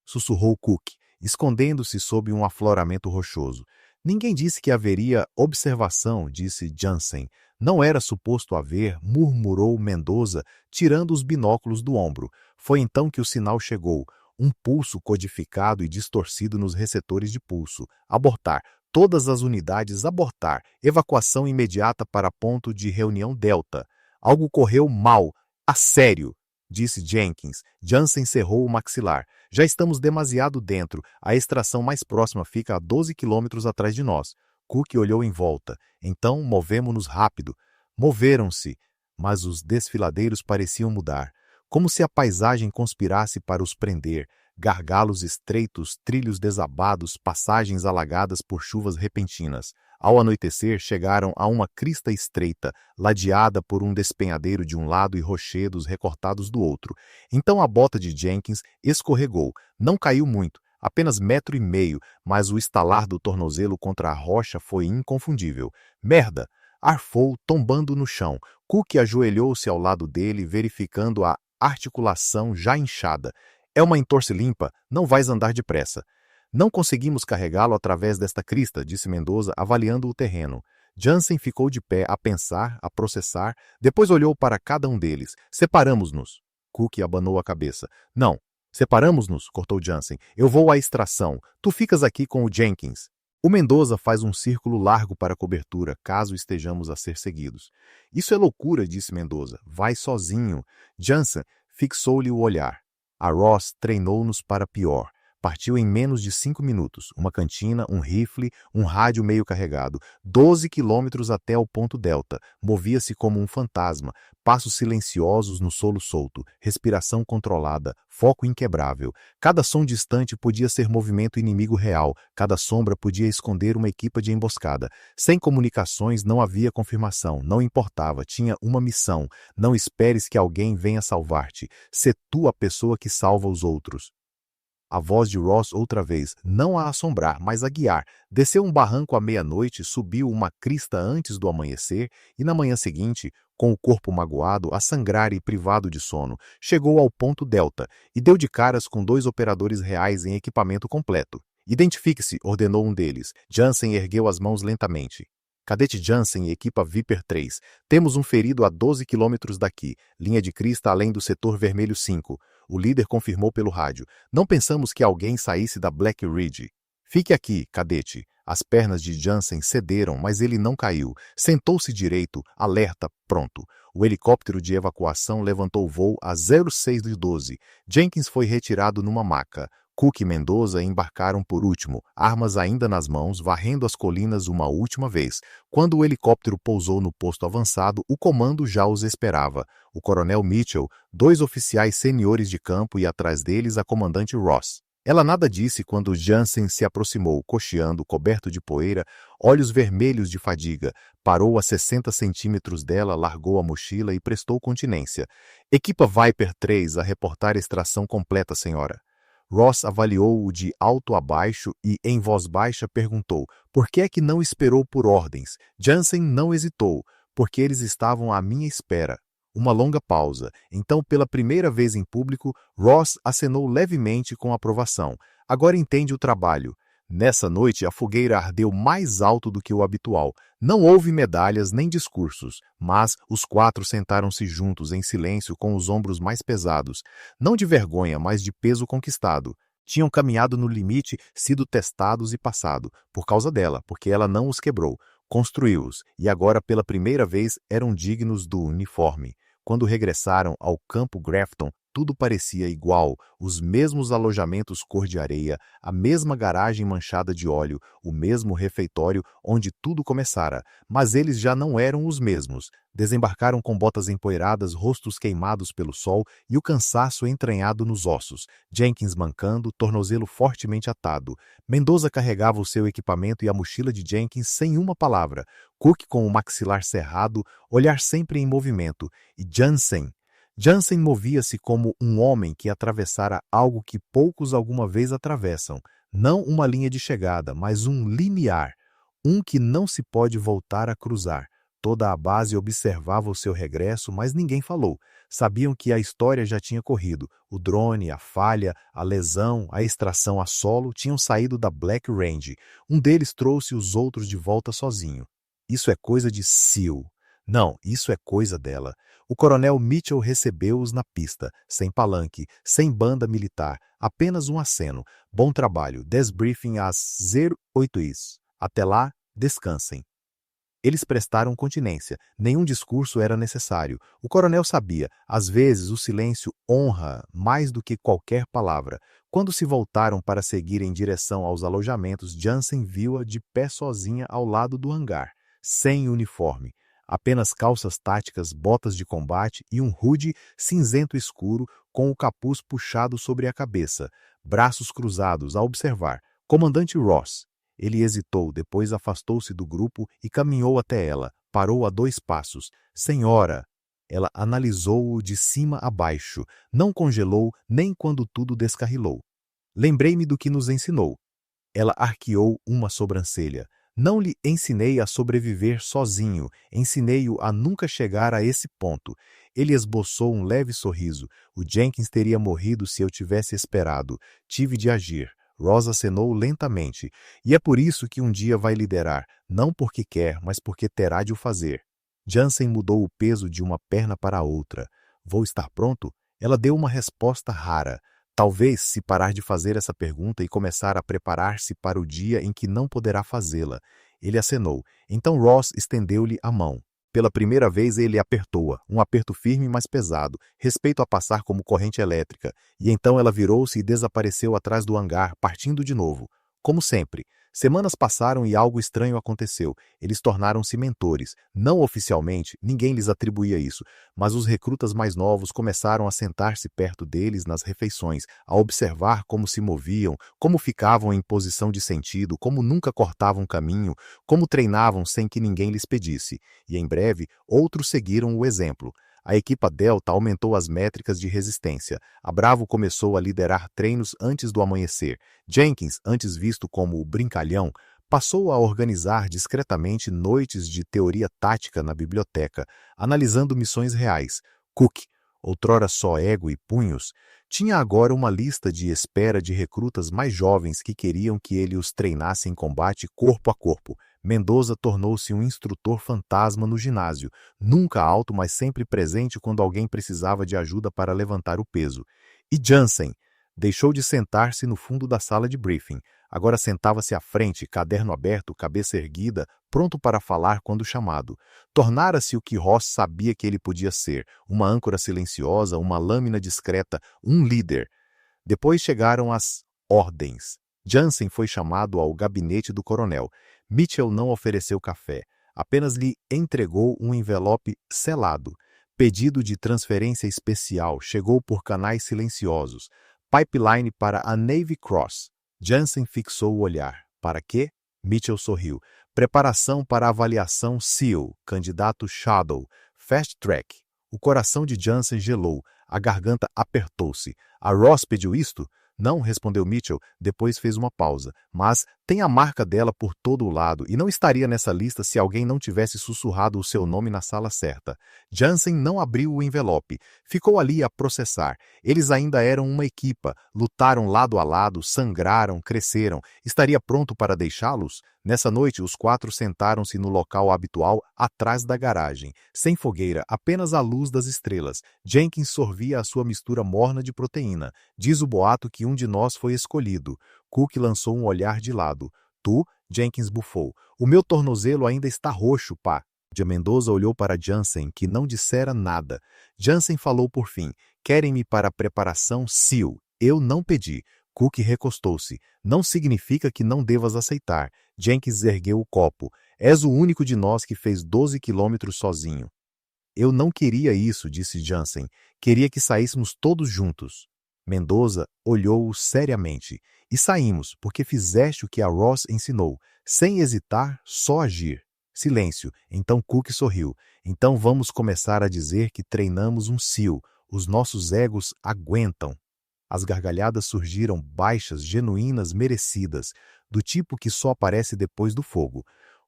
Sussurrou Cook, escondendo-se sob um afloramento rochoso. Ninguém disse que haveria observação, disse Jansen. Não era suposto haver, murmurou Mendoza, tirando os binóculos do ombro. Foi então que o sinal chegou. Um pulso codificado e distorcido nos receptores de pulso. Abortar. Todas as unidades abortar. Evacuação imediata para ponto de reunião Delta. Algo correu mal. A sério, disse Jenkins. Jansen cerrou o maxilar. Já estamos demasiado dentro. A extração mais próxima fica a 12 quilômetros atrás de nós. Cook olhou em volta. Então, movemo-nos rápido. Moveram-se, mas os desfiladeiros pareciam mudar. Como se a paisagem conspirasse para os prender. Gargalos estreitos, trilhos desabados, passagens alagadas por chuvas repentinas. Ao anoitecer, chegaram a uma crista estreita, ladeada por um despenhadeiro de um lado e rochedos recortados do outro. Então a bota de Jenkins escorregou. Não caiu muito, apenas 1,5 metros, mas o estalar do tornozelo contra a rocha foi inconfundível. Merda! Arfou, tombando no chão. Cook ajoelhou-se ao lado dele, verificando a articulação já inchada. É uma entorse limpa, não vais andar depressa. Não conseguimos carregá-lo através desta crista, disse Mendoza, avaliando o terreno. Jansen ficou de pé a pensar, a processar, depois olhou para cada um deles. Separamos-nos. Cook abanou a cabeça. Não, separamos-nos, cortou Jansen. Eu vou à extração. Tu ficas aqui com o Jenkins. O Mendoza faz um círculo largo para a cobertura, caso estejamos a ser seguidos. Isso é loucura, disse Mendoza. Vai sozinho. Jansen fixou-lhe o olhar. A Ross treinou-nos para pior. Partiu em menos de 5 minutos. Uma cantina, um rifle, um rádio meio carregado. 12 quilômetros até o ponto Delta. Movia-se como um fantasma. Passos silenciosos no solo solto. Respiração controlada. Foco inquebrável. Cada som distante podia ser movimento inimigo real. Cada sombra podia esconder uma equipa de emboscada. Sem comunicações não havia confirmação. Não importava. Tinha uma missão. Não esperes que alguém venha salvar-te. Sê tu a pessoa que salva os outros. A voz de Ross outra vez, não a assombrar, mas a guiar. Desceu um barranco à meia-noite, subiu uma crista antes do amanhecer e na manhã seguinte, com o corpo magoado, a sangrar e privado de sono, chegou ao ponto Delta e deu de caras com 2 operadores reais em equipamento completo. Identifique-se, ordenou um deles. Jansen ergueu as mãos lentamente. Cadete Jansen, equipa Viper 3. Temos um ferido a 12 quilômetros daqui, linha de crista além do setor vermelho 5. O líder confirmou pelo rádio. Não pensamos que alguém saísse da Black Ridge. Fique aqui, cadete. As pernas de Jansen cederam, mas ele não caiu. Sentou-se direito, alerta, pronto. O helicóptero de evacuação levantou voo a 0612. Jenkins foi retirado numa maca. Cook e Mendoza embarcaram por último, armas ainda nas mãos, varrendo as colinas uma última vez. Quando o helicóptero pousou no posto avançado, o comando já os esperava. O coronel Mitchell, 2 oficiais seniores de campo e atrás deles a comandante Ross. Ela nada disse quando Jansen se aproximou, cocheando, coberto de poeira, olhos vermelhos de fadiga. Parou a 60 centímetros dela, largou a mochila e prestou continência. Equipa Viper 3 a reportar extração completa, senhora. Ross avaliou-o de alto a baixo e, em voz baixa, perguntou por que é que não esperou por ordens. Jansen não hesitou, porque eles estavam à minha espera. Uma longa pausa. Então, pela primeira vez em público, Ross acenou levemente com aprovação. Agora entende o trabalho. Nessa noite, a fogueira ardeu mais alto do que o habitual. Não houve medalhas nem discursos, mas os quatro sentaram-se juntos em silêncio com os ombros mais pesados. Não de vergonha, mas de peso conquistado. Tinham caminhado no limite, sido testados e passado. Por causa dela, porque ela não os quebrou. Construiu-os, e agora pela primeira vez eram dignos do uniforme. Quando regressaram ao campo Grafton, tudo parecia igual, os mesmos alojamentos cor de areia, a mesma garagem manchada de óleo, o mesmo refeitório onde tudo começara, mas eles já não eram os mesmos. Desembarcaram com botas empoeiradas, rostos queimados pelo sol e o cansaço entranhado nos ossos. Jenkins mancando, tornozelo fortemente atado. Mendoza carregava o seu equipamento e a mochila de Jenkins sem uma palavra. Cook com o maxilar cerrado, olhar sempre em movimento. E Jansen movia-se como um homem que atravessara algo que poucos alguma vez atravessam. Não uma linha de chegada, mas um limiar. Um que não se pode voltar a cruzar. Toda a base observava o seu regresso, mas ninguém falou. Sabiam que a história já tinha corrido. O drone, a falha, a lesão, a extração a solo tinham saído da Black Range. Um deles trouxe os outros de volta sozinho. Isso é coisa de Seal. Não, isso é coisa dela. O coronel Mitchell recebeu-os na pista, sem palanque, sem banda militar, apenas um aceno. Bom trabalho, desbriefing às 08 is. Até lá, descansem. Eles prestaram continência, nenhum discurso era necessário. O coronel sabia, às vezes o silêncio honra mais do que qualquer palavra. Quando se voltaram para seguir em direção aos alojamentos, Jansen viu-a de pé sozinha ao lado do hangar, sem uniforme. Apenas calças táticas, botas de combate e um hoodie cinzento escuro com o capuz puxado sobre a cabeça, braços cruzados a observar. Comandante Ross. Ele hesitou, depois afastou-se do grupo e caminhou até ela. Parou a 2 passos. Senhora! Ela analisou-o de cima a baixo. Não congelou nem quando tudo descarrilou. Lembrei-me do que nos ensinou. Ela arqueou uma sobrancelha. Não lhe ensinei a sobreviver sozinho, ensinei-o a nunca chegar a esse ponto. Ele esboçou um leve sorriso. O Jenkins teria morrido se eu tivesse esperado. Tive de agir. Ross acenou lentamente. E é por isso que um dia vai liderar, não porque quer, mas porque terá de o fazer. Jansen mudou o peso de uma perna para a outra. Vou estar pronto? Ela deu uma resposta rara. Talvez, se parar de fazer essa pergunta e começar a preparar-se para o dia em que não poderá fazê-la. Ele acenou. Então Ross estendeu-lhe a mão. Pela primeira vez ele apertou-a, um aperto firme mas pesado, respeito a passar como corrente elétrica, e então ela virou-se e desapareceu atrás do hangar, partindo de novo. Como sempre. Semanas passaram e algo estranho aconteceu. Eles tornaram-se mentores. Não oficialmente, ninguém lhes atribuía isso, mas os recrutas mais novos começaram a sentar-se perto deles nas refeições, a observar como se moviam, como ficavam em posição de sentido, como nunca cortavam caminho, como treinavam sem que ninguém lhes pedisse. E em breve, outros seguiram o exemplo. A equipa Delta aumentou as métricas de resistência. A Bravo começou a liderar treinos antes do amanhecer. Jenkins, antes visto como o brincalhão, passou a organizar discretamente noites de teoria tática na biblioteca, analisando missões reais. Cook, outrora só ego e punhos, tinha agora uma lista de espera de recrutas mais jovens que queriam que ele os treinasse em combate corpo a corpo. Mendoza tornou-se um instrutor fantasma no ginásio, nunca alto, mas sempre presente quando alguém precisava de ajuda para levantar o peso. E Jansen deixou de sentar-se no fundo da sala de briefing. Agora sentava-se à frente, caderno aberto, cabeça erguida, pronto para falar quando chamado. Tornara-se o que Ross sabia que ele podia ser, uma âncora silenciosa, uma lâmina discreta, um líder. Depois chegaram as ordens. Jansen foi chamado ao gabinete do coronel. Mitchell não ofereceu café, apenas lhe entregou um envelope selado. Pedido de transferência especial chegou por canais silenciosos. Pipeline para a Navy Cross. Jansen fixou o olhar. Para quê? Mitchell sorriu. Preparação para a avaliação SEAL, candidato Shadow, Fast Track. O coração de Jansen gelou, a garganta apertou-se. A Ross pediu isto? Não, respondeu Mitchell, depois fez uma pausa. Mas tem a marca dela por todo o lado e não estaria nessa lista se alguém não tivesse sussurrado o seu nome na sala certa. Jansen não abriu o envelope. Ficou ali a processar. Eles ainda eram uma equipa. Lutaram lado a lado, sangraram, cresceram. Estaria pronto para deixá-los? Nessa noite, os quatro sentaram-se no local habitual, atrás da garagem. Sem fogueira, apenas a luz das estrelas. Jenkins sorvia a sua mistura morna de proteína. Diz o boato que um de nós foi escolhido. Cook lançou um olhar de lado. Tu? Jenkins bufou. O meu tornozelo ainda está roxo, pá. Mendoza olhou para Jansen, que não dissera nada. Jansen falou por fim. Querem-me para a preparação SEAL. Eu não pedi. Cook recostou-se. Não significa que não devas aceitar. Jenkins ergueu o copo. És o único de nós que fez 12 quilômetros sozinho. Eu não queria isso, disse Jansen. Queria que saíssemos todos juntos. Mendoza olhou-o seriamente. E saímos, porque fizeste o que a Ross ensinou. Sem hesitar, só agir. Silêncio. Então Cook sorriu. Então vamos começar a dizer que treinamos um SEAL. Os nossos egos aguentam. As gargalhadas surgiram baixas, genuínas, merecidas, do tipo que só aparece depois do fogo.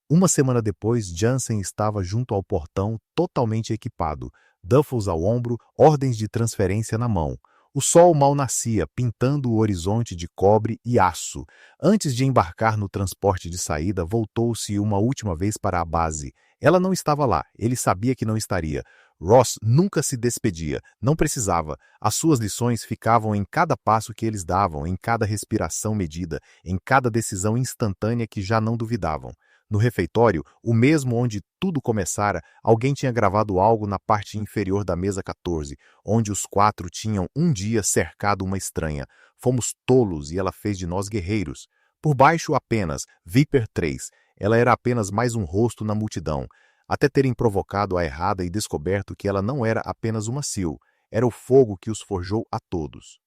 Uma semana depois, Jansen estava junto ao portão, totalmente equipado, duffels ao ombro, ordens de transferência na mão. O sol mal nascia, pintando o horizonte de cobre e aço. Antes de embarcar no transporte de saída, voltou-se uma última vez para a base. Ela não estava lá, ele sabia que não estaria. Ross nunca se despedia, não precisava. As suas lições ficavam em cada passo que eles davam, em cada respiração medida, em cada decisão instantânea que já não duvidavam. No refeitório, o mesmo onde tudo começara, alguém tinha gravado algo na parte inferior da mesa 14, onde os quatro tinham um dia cercado uma estranha. Fomos tolos e ela fez de nós guerreiros. Por baixo apenas, Viper 3. Ela era apenas mais um rosto na multidão. Até terem provocado a errada e descoberto que ela não era apenas uma SEAL, era o fogo que os forjou a todos.